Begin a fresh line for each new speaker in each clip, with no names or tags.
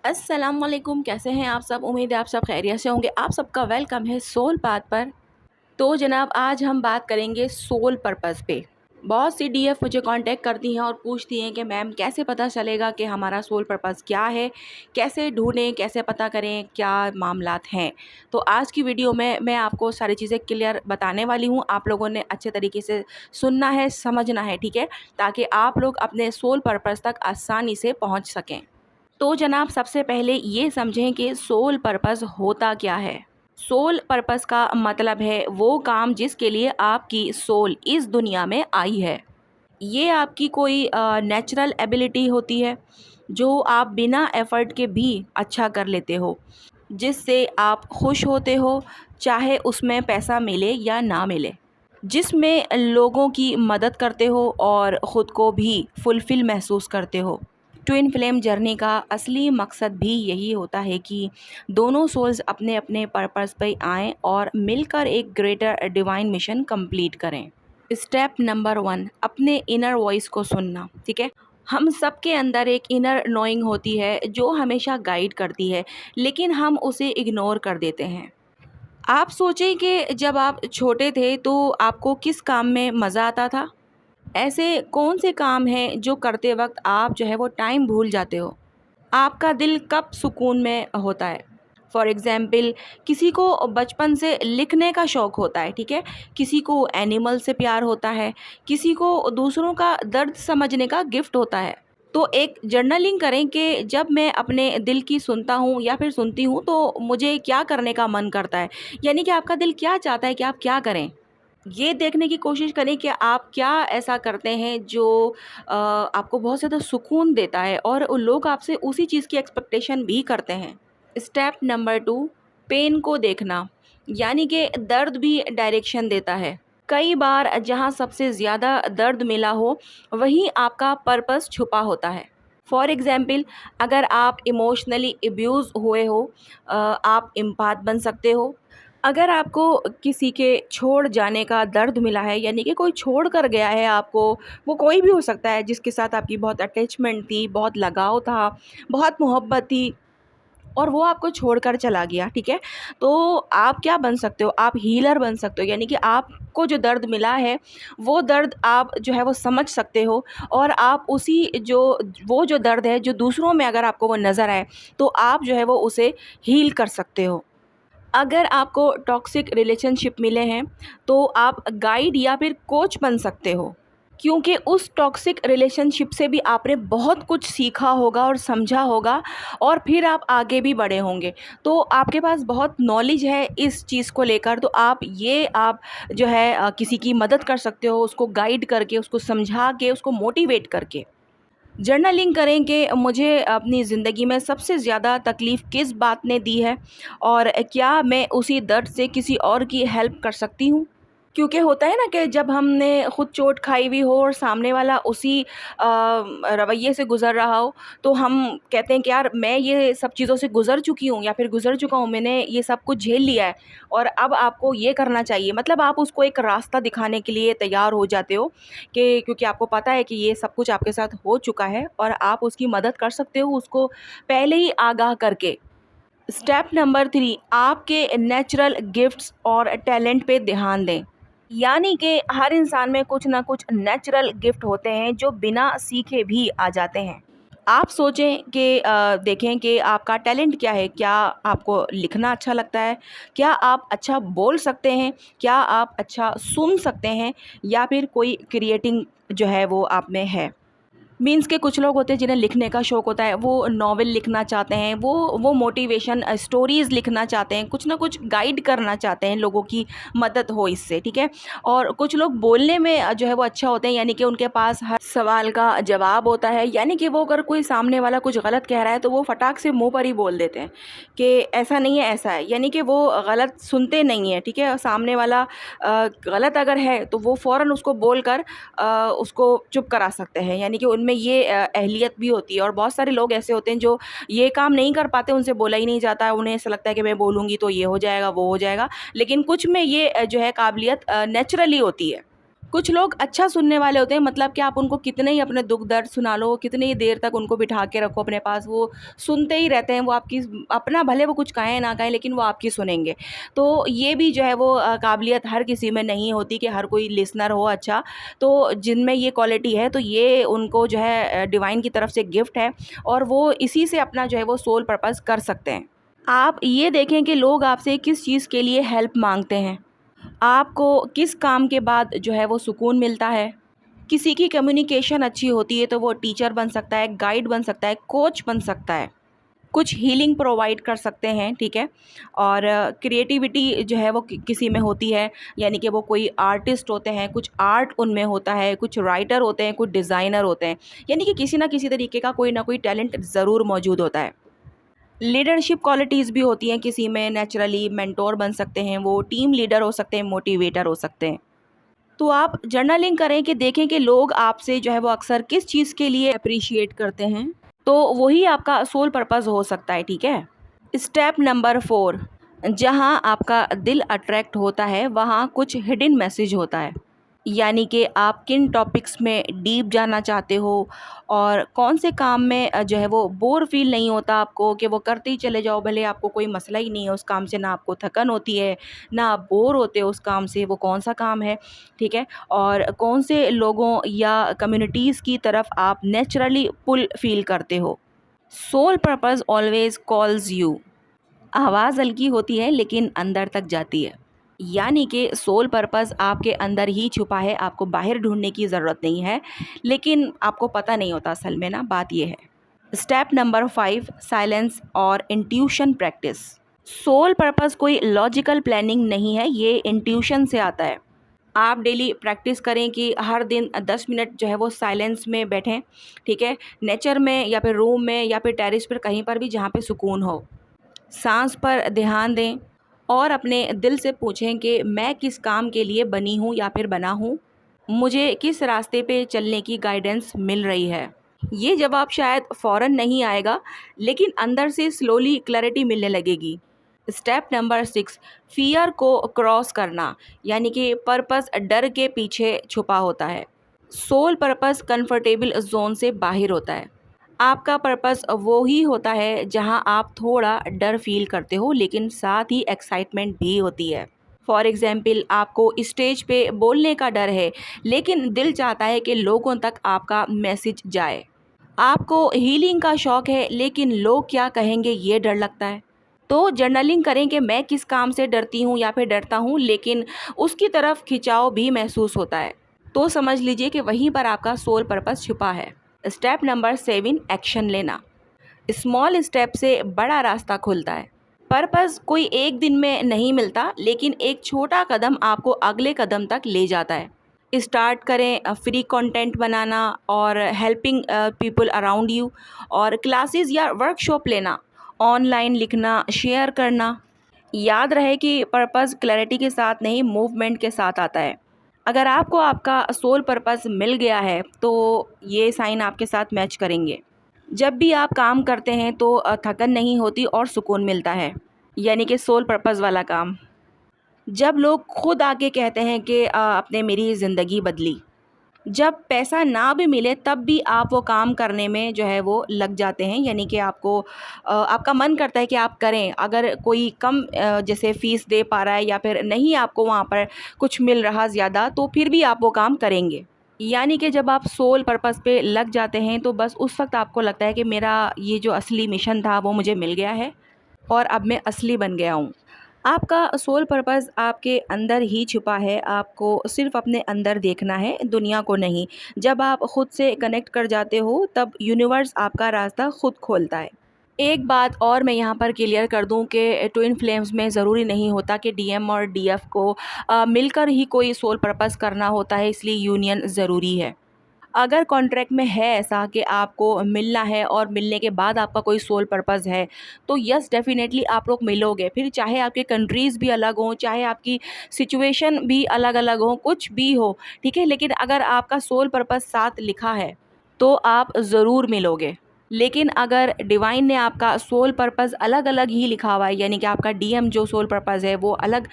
अस्सलाम वालेकुम। कैसे हैं आप सब? उम्मीद है आप सब खैरियत से होंगे। आप सबका वेलकम है सोल पाथ पर। तो जनाब, आज हम बात करेंगे सोल पर्पस पे। बहुत सी डीएफ मुझे कांटेक्ट करती हैं और पूछती हैं कि मैम कैसे पता चलेगा कि हमारा सोल पर्पस क्या है, कैसे ढूंढें, कैसे पता करें, क्या मामलात हैं। तो आज की वीडियो में मैं आपको सारी चीज़ें क्लियर बताने वाली हूँ। आप लोगों ने अच्छे तरीके से सुनना है, समझना है, ठीक है, ताकि आप लोग अपने सोल पर्पस तक आसानी से पहुँच सकें। तो जनाब, सबसे पहले ये समझें कि सोल पर्पस होता क्या है। सोल पर्पस का मतलब है वो काम जिसके लिए आपकी सोल इस दुनिया में आई है। ये आपकी कोई नेचुरल एबिलिटी होती है जो आप बिना एफर्ट के भी अच्छा कर लेते हो, जिससे आप खुश होते हो, चाहे उसमें पैसा मिले या ना मिले, जिसमें लोगों की मदद करते हो और ख़ुद को भी फुलफ़िल महसूस करते हो। ट्विन फ्लेम जर्नी का असली मकसद भी यही होता है कि दोनों सोल्स अपने अपने पर्पस पे आएँ और मिलकर एक ग्रेटर डिवाइन मिशन कंप्लीट करें। स्टेप नंबर 1, अपने इनर वॉइस को सुनना। ठीक है, हम सबके अंदर एक इनर नोइंग होती है जो हमेशा गाइड करती है, लेकिन हम उसे इग्नोर कर देते हैं। आप सोचें कि जब आप छोटे थे तो आपको किस काम में मज़ा आता था? ऐसे कौन से काम हैं जो करते वक़्त आप जो है वो टाइम भूल जाते हो? आपका दिल कब सुकून में होता है? फॉर एग्ज़ाम्पल, किसी को बचपन से लिखने का शौक़ होता है, ठीक है? किसी को एनिमल से प्यार होता है, किसी को दूसरों का दर्द समझने का गिफ्ट होता है। तो एक जर्नलिंग करें कि जब मैं अपने दिल की सुनता हूँ या फिर सुनती हूँ तो मुझे क्या करने का मन करता है? यानी कि आपका दिल क्या चाहता है कि आप क्या करें? ये देखने की कोशिश करें कि आप क्या ऐसा करते हैं जो आपको बहुत ज़्यादा सुकून देता है और वो लोग आपसे उसी चीज़ की एक्सपेक्टेशन भी करते हैं। स्टेप नंबर 2, पेन को देखना, यानी कि दर्द भी डायरेक्शन देता है। कई बार जहाँ सबसे ज़्यादा दर्द मिला हो, वहीं आपका पर्पस छुपा होता है। फॉर एग्ज़ाम्पल, अगर आप इमोशनली अब्यूज़ हुए हो, आप एम्पैथ बन सकते हो। अगर आपको किसी के छोड़ जाने का दर्द मिला है, यानी कि कोई छोड़ कर गया है आपको, वो कोई भी हो सकता है जिसके साथ आपकी बहुत अटैचमेंट थी, बहुत लगाव था, बहुत मोहब्बत थी और वो आपको छोड़कर चला गया, ठीक है? तो आप क्या बन सकते हो? आप हीलर बन सकते हो, यानी कि आपको जो दर्द मिला है, वो दर्द आप जो है वो समझ सकते हो और आप उसी जो वो जो दर्द है, जो दूसरों में अगर आपको वो नज़र आए, तो आप जो है वो उसे हील कर सकते हो। अगर आपको टॉक्सिक रिलेशनशिप मिले हैं, तो आप गाइड या फिर कोच बन सकते हो, क्योंकि उस टॉक्सिक रिलेशनशिप से भी आपने बहुत कुछ सीखा होगा और समझा होगा और फिर आप आगे भी बढ़े होंगे। तो आपके पास बहुत नॉलेज है इस चीज़ को लेकर, तो आप जो है किसी की मदद कर सकते हो, उसको गाइड करके, उसको समझा के, उसको मोटिवेट करके। जर्नलिंग करें कि मुझे अपनी ज़िंदगी में सबसे ज़्यादा तकलीफ़ किस बात ने दी है और क्या मैं उसी दर्द से किसी और की हेल्प कर सकती हूँ। क्योंकि होता है ना कि जब हमने खुद चोट खाई हुई हो और सामने वाला उसी रवैये से गुज़र रहा हो, तो हम कहते हैं कि यार मैं ये सब चीज़ों से गुज़र चुकी हूँ या फिर गुज़र चुका हूँ, मैंने ये सब कुछ झेल लिया है और अब आपको ये करना चाहिए। मतलब आप उसको एक रास्ता दिखाने के लिए तैयार हो जाते हो कि क्योंकि आपको पता है कि ये सब कुछ आपके साथ हो चुका है और आप उसकी मदद कर सकते हो उसको पहले ही आगाह करके। स्टेप नंबर 3, आपके नेचुरल गिफ्ट्स और टैलेंट पे ध्यान दें। यानी कि हर इंसान में कुछ ना कुछ नेचुरल गिफ्ट होते हैं जो बिना सीखे भी आ जाते हैं। आप सोचें कि देखें कि आपका टैलेंट क्या है? क्या आपको लिखना अच्छा लगता है? क्या आप अच्छा बोल सकते हैं? क्या आप अच्छा सुन सकते हैं? या फिर कोई क्रिएटिंग जो है वो आप में है? मीन्स के कुछ लोग होते हैं जिन्हें लिखने का शौक़ होता है, वो नॉवेल लिखना चाहते हैं, वो मोटिवेशन स्टोरीज़ लिखना चाहते हैं, कुछ ना कुछ गाइड करना चाहते हैं, लोगों की मदद हो इससे, ठीक है? और कुछ लोग बोलने में जो है वो अच्छा होते हैं, यानी कि उनके पास हर सवाल का जवाब होता है, यानी कि वो अगर कोई सामने वाला कुछ गलत कह रहा है तो वो फटाक से मुँह पर ही बोल देते हैं कि ऐसा नहीं है, ऐसा है। यानी कि वो गलत सुनते नहीं हैं, ठीक है? सामने वाला गलत अगर है तो वो फ़ौरन उसको बोलकर उसको चुप करा सकते हैं, यानी कि उनमें ये अहलियत भी होती है। और बहुत सारे लोग ऐसे होते हैं जो ये काम नहीं कर पाते, उनसे बोला ही नहीं जाता है, उन्हें ऐसा लगता है कि मैं बोलूँगी तो ये हो जाएगा, वो हो जाएगा, लेकिन कुछ में ये जो है काबिलियत नेचुरली होती है। कुछ लोग अच्छा सुनने वाले होते हैं, मतलब कि आप उनको कितने ही अपने दुख दर्द सुना लो, कितनी ही देर तक उनको बिठा के रखो अपने पास, वो सुनते ही रहते हैं। वो आपकी अपना भले वो कुछ कहें ना कहें, लेकिन वो आपकी सुनेंगे। तो ये भी जो है वो काबिलियत हर किसी में नहीं होती कि हर कोई लिसनर हो अच्छा। तो जिनमें ये क्वालिटी है, तो ये उनको जो है डिवाइन की तरफ से गिफ्ट है, और वो इसी से अपना जो है वो सोल पर्पस कर सकते हैं। आप ये देखें कि लोग आपसे किस चीज़ के लिए हेल्प मांगते हैं, आपको किस काम के बाद जो है वो सुकून मिलता है। किसी की कम्युनिकेशन अच्छी होती है तो वो टीचर बन सकता है, गाइड बन सकता है, कोच बन सकता है, कुछ हीलिंग प्रोवाइड कर सकते हैं, ठीक है। और क्रिएटिविटी जो है वो किसी में होती है, यानी कि वो कोई आर्टिस्ट होते हैं, कुछ आर्ट उनमें होता है, कुछ राइटर होते हैं, कुछ डिज़ाइनर होते हैं, यानी कि किसी ना किसी तरीके का कोई ना कोई टैलेंट ज़रूर मौजूद होता है। लीडरशिप क्वालिटीज़ भी होती हैं किसी में, नेचुरली मेंटोर बन सकते हैं, वो टीम लीडर हो सकते हैं, मोटिवेटर हो सकते हैं। तो आप जर्नलिंग करें कि देखें कि लोग आपसे जो है वो अक्सर किस चीज़ के लिए अप्रिशिएट करते हैं, तो वही आपका सोल पर्पस हो सकता है, ठीक है। स्टेप नंबर 4, जहाँ आपका दिल अट्रैक्ट होता है वहाँ कुछ हिडन मैसेज होता है, यानी कि आप किन टॉपिक्स में डीप जाना चाहते हो, और कौन से काम में जो है वो बोर फील नहीं होता आपको कि वो करते ही चले जाओ, भले आपको कोई मसला ही नहीं है उस काम से, ना आपको थकन होती है, ना आप बोर होते हो उस काम से, वो कौन सा काम है, ठीक है। और कौन से लोगों या कम्युनिटीज़ की तरफ आप नेचुरली पुल फील करते हो। Soul purpose always calls you. आवाज़ हल्की होती है लेकिन अंदर तक जाती है, यानी कि सोल पर्पस आपके अंदर ही छुपा है, आपको बाहर ढूंढने की ज़रूरत नहीं है, लेकिन आपको पता नहीं होता असल में ना, बात ये है। स्टेप नंबर 5, साइलेंस और इंट्यूशन प्रैक्टिस। सोल पर्पस कोई लॉजिकल प्लानिंग नहीं है, ये इंट्यूशन से आता है। आप डेली प्रैक्टिस करें कि हर दिन 10 मिनट जो है वो साइलेंस में बैठें, ठीक है। नेचर में या फिर रूम में या फिर टेरेस पर, कहीं पर भी जहाँ पे सुकून हो। सांस पर ध्यान दें और अपने दिल से पूछें कि मैं किस काम के लिए बनी हूँ या फिर बना हूँ, मुझे किस रास्ते पे चलने की गाइडेंस मिल रही है। ये जवाब शायद फ़ौरन नहीं आएगा, लेकिन अंदर से स्लोली क्लैरिटी मिलने लगेगी। स्टेप नंबर 6, फियर को क्रॉस करना, यानी कि पर्पस डर के पीछे छुपा होता है। सोल पर्पस कंफर्टेबल जोन से बाहर होता है। आपका पर्पस वो ही होता है जहां आप थोड़ा डर फील करते हो, लेकिन साथ ही एक्साइटमेंट भी होती है। फॉर एग्ज़ाम्पल, आपको स्टेज पे बोलने का डर है, लेकिन दिल चाहता है कि लोगों तक आपका मैसेज जाए। आपको हीलिंग का शौक़ है, लेकिन लोग क्या कहेंगे ये डर लगता है। तो जर्नलिंग करें कि मैं किस काम से डरती हूँ या फिर डरता हूँ, लेकिन उसकी तरफ खिंचाव भी महसूस होता है। तो समझ लीजिए कि वहीं पर आपका सोल पर्पस छुपा है। स्टेप नंबर 7, एक्शन लेना। स्मॉल स्टेप से बड़ा रास्ता खुलता है। पर्पस कोई एक दिन में नहीं मिलता, लेकिन एक छोटा कदम आपको अगले कदम तक ले जाता है। स्टार्ट करें फ्री कंटेंट बनाना और हेल्पिंग पीपल अराउंड यू, और क्लासेस या वर्कशॉप लेना, ऑनलाइन लिखना, शेयर करना। याद रहे कि पर्पस क्लैरिटी के साथ नहीं, मूवमेंट के साथ आता है। अगर आपको आपका सोल पर्पस मिल गया है तो ये साइन आपके साथ मैच करेंगे। जब भी आप काम करते हैं तो थकन नहीं होती और सुकून मिलता है, यानी कि सोल पर्पस वाला काम। जब लोग खुद आके कहते हैं कि आपने मेरी ज़िंदगी बदली। जब पैसा ना भी मिले तब भी आप वो काम करने में जो है वो लग जाते हैं, यानी कि आपको आपका मन करता है कि आप करें। अगर कोई कम जैसे फ़ीस दे पा रहा है या फिर नहीं आपको वहाँ पर कुछ मिल रहा ज़्यादा, तो फिर भी आप वो काम करेंगे। यानी कि जब आप सोल पर्पस पे लग जाते हैं तो बस उस वक़्त आपको लगता है कि मेरा ये जो असली मिशन था वो मुझे मिल गया है, और अब मैं असली बन गया हूँ। आपका सोल पर्पस आपके अंदर ही छुपा है, आपको सिर्फ़ अपने अंदर देखना है, दुनिया को नहीं। जब आप खुद से कनेक्ट कर जाते हो तब यूनिवर्स आपका रास्ता खुद खोलता है। एक बात और मैं यहाँ पर क्लियर कर दूँ कि ट्विन फ्लेम्स में ज़रूरी नहीं होता कि डीएम और डीएफ को मिलकर ही कोई सोल पर्पस करना होता है, इसलिए यूनियन ज़रूरी है। अगर कॉन्ट्रैक्ट में है ऐसा कि आपको मिलना है और मिलने के बाद आपका कोई सोल पर्पस है, तो यस डेफ़िनेटली आप लोग मिलोगे। फिर चाहे आपके कंट्रीज़ भी अलग हों, चाहे आपकी सिचुएशन भी अलग-अलग हो, कुछ भी हो, ठीक है? लेकिन अगर आपका सोल पर्पस साथ लिखा है, तो आप ज़रूर मिलोगे। लेकिन अगर डिवाइन ने आपका सोल पर्पस अलग अलग ही लिखा हुआ है, यानी कि आपका डीएम जो सोल पर्पस है वो अलग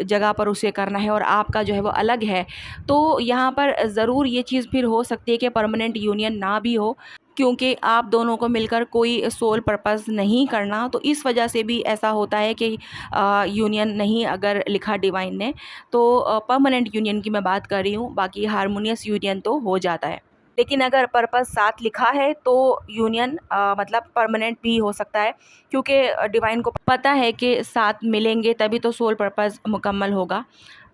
जगह पर उसे करना है और आपका जो है वो अलग है, तो यहाँ पर ज़रूर ये चीज़ फिर हो सकती है कि परमानेंट यूनियन ना भी हो, क्योंकि आप दोनों को मिलकर कोई सोल पर्पस नहीं करना। तो इस वजह से भी ऐसा होता है कि यूनियन नहीं अगर लिखा डिवाइन ने, तो परमानेंट यूनियन की मैं बात कर रही हूँ, बाकी हारमोनियस यूनियन तो हो जाता है। लेकिन अगर पर्पस साथ लिखा है तो यूनियन मतलब परमानेंट भी हो सकता है, क्योंकि डिवाइन को पता है कि साथ मिलेंगे तभी तो सोल पर्पस मुकम्मल होगा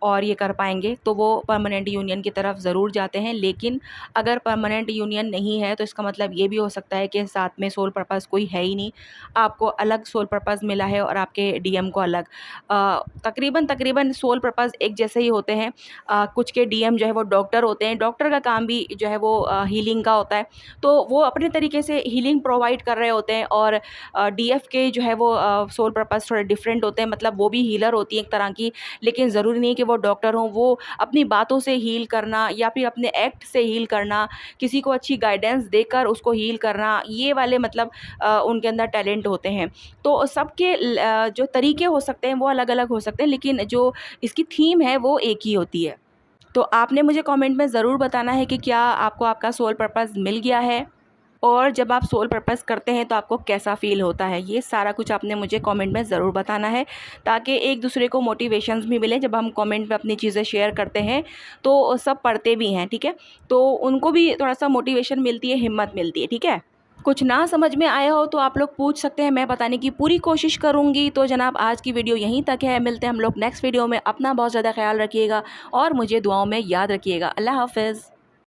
और ये कर पाएंगे, तो वो परमानेंट यूनियन की तरफ ज़रूर जाते हैं। लेकिन अगर परमानेंट यूनियन नहीं है तो इसका मतलब ये भी हो सकता है कि साथ में सोल पर्पस कोई है ही नहीं, आपको अलग सोल पर्पस मिला है और आपके डीएम को अलग। तकरीबन तकरीबन सोल पर्पस एक जैसे ही होते हैं। कुछ के डीएम जो है वो डॉक्टर होते हैं, डॉक्टर का काम भी जो है वो हीलिंग का होता है, तो वो अपने तरीके से हीलिंग प्रोवाइड कर रहे होते हैं। और डीएफ के जो है वो सोल पर्पस थोड़े डिफरेंट होते हैं, मतलब वो भी हीलर होती है एक तरह की, लेकिन ज़रूरी नहीं कि वो डॉक्टर हों। वो अपनी बातों से हील करना या फिर अपने एक्ट से हील करना, किसी को अच्छी गाइडेंस देकर उसको हील करना, ये वाले मतलब उनके अंदर टैलेंट होते हैं। तो सबके जो तरीके हो सकते हैं वो अलग अलग हो सकते हैं, लेकिन जो इसकी थीम है वो एक ही होती है। तो आपने मुझे कमेंट में ज़रूर बताना है कि क्या आपको आपका सोल पर्पस मिल गया है, और जब आप सोल पर्पस करते हैं तो आपको कैसा फ़ील होता है। ये सारा कुछ आपने मुझे कमेंट में ज़रूर बताना है, ताकि एक दूसरे को मोटिवेशंस भी मिले। जब हम कमेंट में अपनी चीज़ें शेयर करते हैं तो सब पढ़ते भी हैं, ठीक है, तो उनको भी थोड़ा सा मोटिवेशन मिलती है, हिम्मत मिलती है, ठीक है। कुछ ना समझ में आया हो तो आप लोग पूछ सकते हैं, मैं बताने की पूरी कोशिश करूँगी। तो जनाब आज की वीडियो यहीं तक है, मिलते हैं हम लोग नेक्स्ट वीडियो में। अपना बहुत ज़्यादा ख्याल रखिएगा और मुझे दुआओं में याद रखिएगा। अल्लाह हाफ़िज़।